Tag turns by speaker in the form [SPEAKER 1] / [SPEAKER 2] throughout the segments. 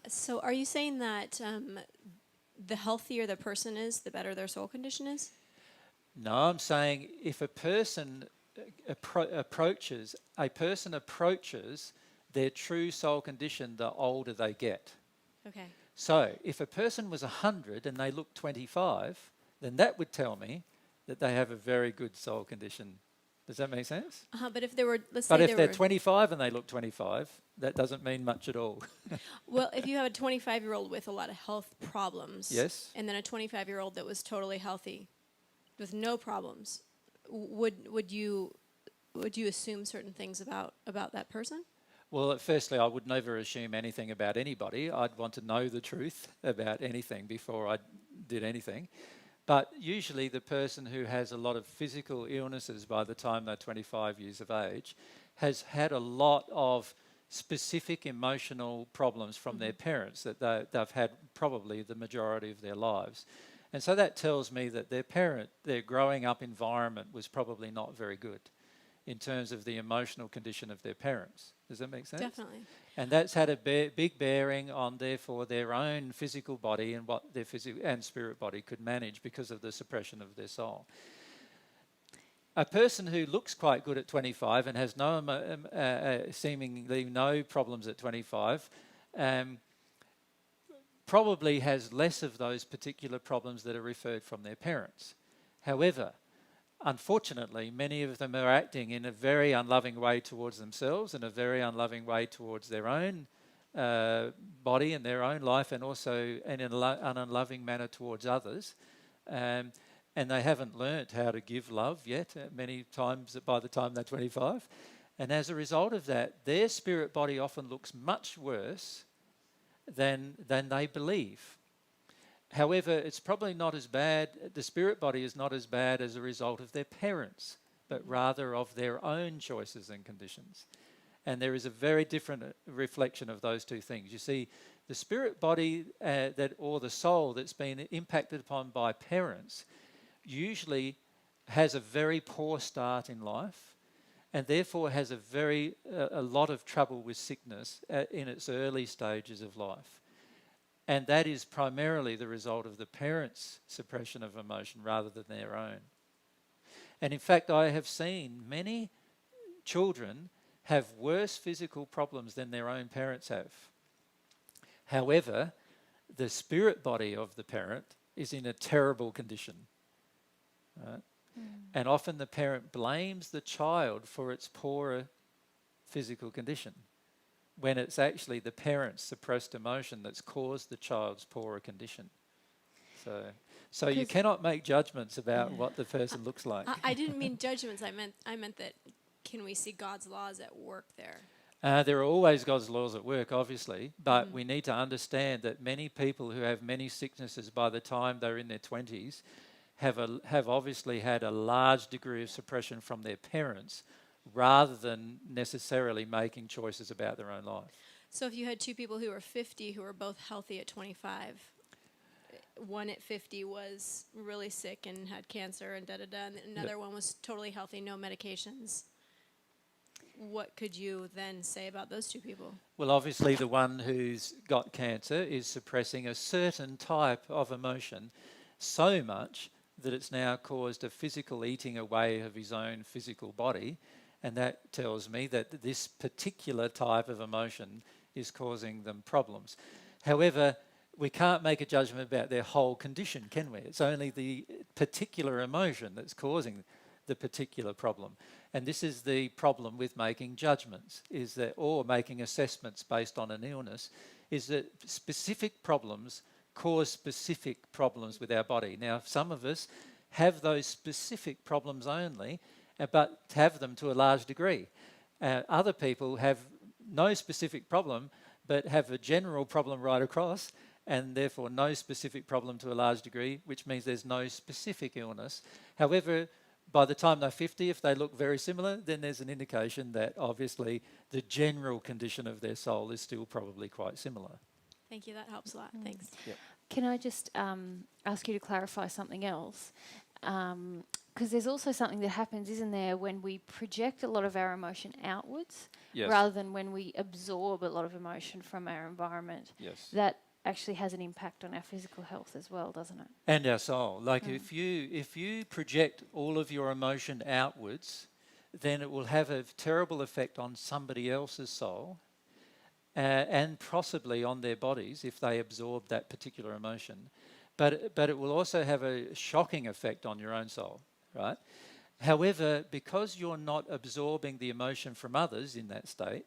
[SPEAKER 1] So are you saying that the healthier the person is, the better their soul condition is?
[SPEAKER 2] No, I'm saying if a person approaches their true soul condition, the older they get.
[SPEAKER 1] Okay.
[SPEAKER 2] So if a person was 100 and they look 25, then that would tell me that they have a very good soul condition. Does that make sense?
[SPEAKER 1] But if there were, let's
[SPEAKER 2] But
[SPEAKER 1] say
[SPEAKER 2] if
[SPEAKER 1] there
[SPEAKER 2] they're
[SPEAKER 1] were,
[SPEAKER 2] 25 and they look 25, that doesn't mean much at all.
[SPEAKER 1] well, if you have a 25-year-old with a lot of health problems,
[SPEAKER 2] Yes?
[SPEAKER 1] and then a 25-year-old that was totally healthy with no problems, would you assume certain things about that person?
[SPEAKER 2] Well, firstly, I would never assume anything about anybody. I'd want to know the truth about anything before I did anything. But usually the person who has a lot of physical illnesses by the time they're 25 years of age has had a lot of specific emotional problems from their parents that they've had probably the majority of their lives. And so that tells me that their growing up environment was probably not very good in terms of the emotional condition of their parents. Does that make sense?
[SPEAKER 1] Definitely.
[SPEAKER 2] And that's had a big bearing on, therefore, their own physical body and what their physical and spirit body could manage because of the suppression of their soul. A person who looks quite good at 25 and has seemingly no problems at 25 probably has less of those particular problems that are referred from their parents. However, unfortunately, many of them are acting in a very unloving way towards themselves and a very unloving way towards their own body and their own life, and also in an unloving manner towards others. And they haven't learnt how to give love yet, many times by the time they're 25. And as a result of that, their spirit body often looks much worse than they believe. However, it's probably not as bad, the spirit body is not as bad as a result of their parents, but rather of their own choices and conditions. And there is a very different reflection of those two things. You see, the spirit body or the soul that's been impacted upon by parents usually has a very poor start in life, and therefore has a lot of trouble with sickness in its early stages of life. And that is primarily the result of the parents' suppression of emotion rather than their own. And in fact, I have seen many children have worse physical problems than their own parents have. However, the spirit body of the parent is in a terrible condition. Right? And often the parent blames the child for its poorer physical condition, when it's actually the parent's suppressed emotion that's caused the child's poorer condition. So you cannot make judgments about what the person looks like.
[SPEAKER 1] I didn't mean judgments. I meant that, can we see God's laws at work there?
[SPEAKER 2] There are always God's laws at work, obviously, but we need to understand that many people who have many sicknesses by the time they're in their 20s have obviously had a large degree of suppression from their parents rather than necessarily making choices about their own life.
[SPEAKER 1] So if you had two people who were 50 who were both healthy at 25, one at 50 was really sick and had cancer and da-da-da, and another one was totally healthy, no medications, what could you then say about those two people?
[SPEAKER 2] Well, obviously the one who's got cancer is suppressing a certain type of emotion so much that it's now caused a physical eating away of his own physical body. And that tells me that this particular type of emotion is causing them problems. However, we can't make a judgment about their whole condition, can we? It's only the particular emotion that's causing the particular problem. And this is the problem with making judgments, or making assessments based on an illness, is that specific problems cause specific problems with our body. Now, some of us have those specific problems only, but have them to a large degree. Other people have no specific problem, but have a general problem right across, and therefore no specific problem to a large degree, which means there's no specific illness. However, by the time they're 50, if they look very similar, then there's an indication that obviously the general condition of their soul is still probably quite similar.
[SPEAKER 1] Thank you, that helps a lot. Thanks.
[SPEAKER 2] Yep.
[SPEAKER 3] Can I just ask you to clarify something else? because there's also something that happens, isn't there, when we project a lot of our emotion outwards
[SPEAKER 2] Yes.
[SPEAKER 3] rather than when we absorb a lot of emotion from our environment.
[SPEAKER 2] Yes.
[SPEAKER 3] That actually has an impact on our physical health as well, doesn't it?
[SPEAKER 2] And our soul. Like if you project all of your emotion outwards, then it will have a terrible effect on somebody else's soul, and possibly on their bodies if they absorb that particular emotion. But it will also have a shocking effect on your own soul, right? However, because you're not absorbing the emotion from others in that state,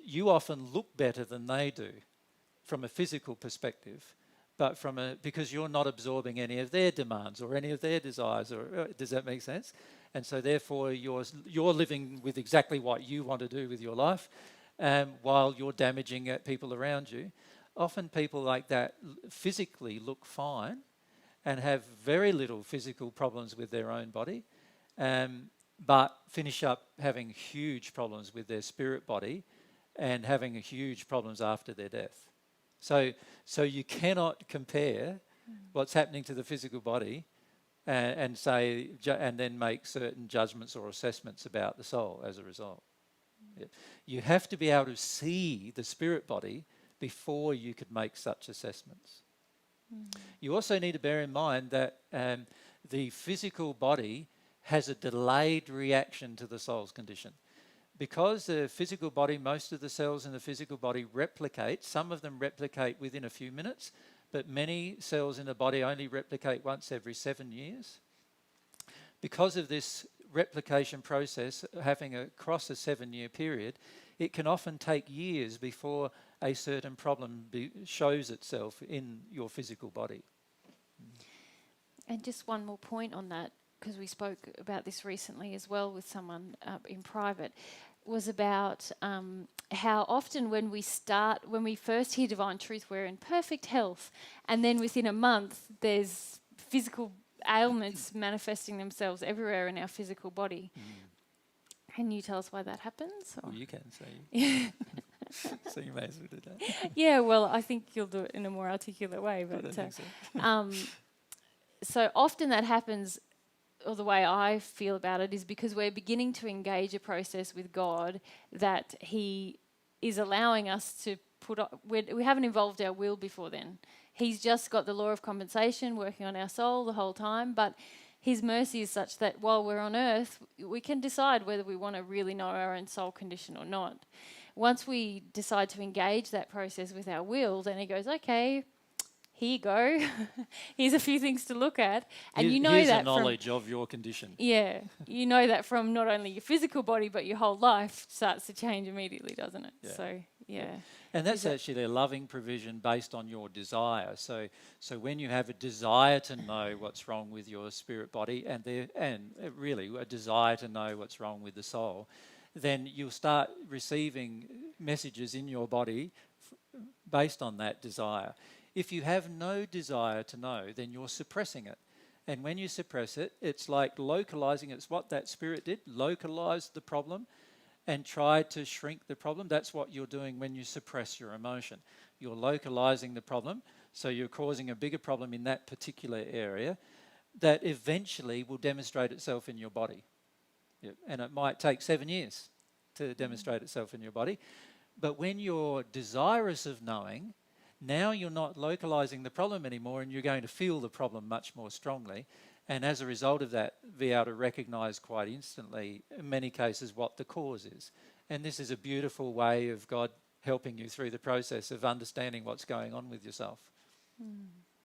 [SPEAKER 2] you often look better than they do from a physical perspective, but because you're not absorbing any of their demands or any of their desires. Or does that make sense? And so therefore you're living with exactly what you want to do with your life, while you're damaging people around you. Often people like that physically look fine and have very little physical problems with their own body, but finish up having huge problems with their spirit body and having huge problems after their death. So you cannot compare what's happening to the physical body and then make certain judgments or assessments about the soul as a result. Yeah. You have to be able to see the spirit body before you could make such assessments. You also need to bear in mind that the physical body has a delayed reaction to the soul's condition. Because the physical body, most of the cells in the physical body replicate, some of them replicate within a few minutes, but many cells in the body only replicate once every 7 years. Because of this replication process having across a 7-year period, it can often take years before a certain problem shows itself in your physical body.
[SPEAKER 3] And just one more point on that, because we spoke about this recently as well with someone in private, was about how often when we first hear divine truth, we're in perfect health, and then within a month there's physical ailments manifesting themselves everywhere in our physical body. Can you tell us why that happens?
[SPEAKER 2] Well, you can, so you may as well do that.
[SPEAKER 3] Yeah, well, I think you'll do it in a more articulate way. But so often that happens, or the way I feel about it, is because we're beginning to engage a process with God that He is allowing us to we haven't involved our will before then. He's just got the law of compensation working on our soul the whole time, but His mercy is such that while we're on earth, we can decide whether we want to really know our own soul condition or not. Once we decide to engage that process with our will, then He goes, okay, here you go. Here's a few things to look at. And you know
[SPEAKER 2] here's
[SPEAKER 3] that
[SPEAKER 2] a knowledge of your condition.
[SPEAKER 3] Yeah. You know that from not only your physical body, but your whole life starts to change immediately, doesn't it?
[SPEAKER 2] Yeah.
[SPEAKER 3] So, yeah.
[SPEAKER 2] And that's actually a loving provision based on your desire. So when you have a desire to know what's wrong with your spirit body and really a desire to know what's wrong with the soul, then you'll start receiving messages in your body based on that desire. If you have no desire to know, then you're suppressing it. And when you suppress it, it's like localizing. It's what that spirit did, localized the problem and tried to shrink the problem. That's what you're doing when you suppress your emotion. You're localizing the problem, so you're causing a bigger problem in that particular area that eventually will demonstrate itself in your body. Yeah. And it might take 7 years to demonstrate itself in your body. But when you're desirous of knowing, now you're not localizing the problem anymore and you're going to feel the problem much more strongly. And as a result of that, be able to recognize quite instantly, in many cases, what the cause is. And this is a beautiful way of God helping you through the process of understanding what's going on with yourself.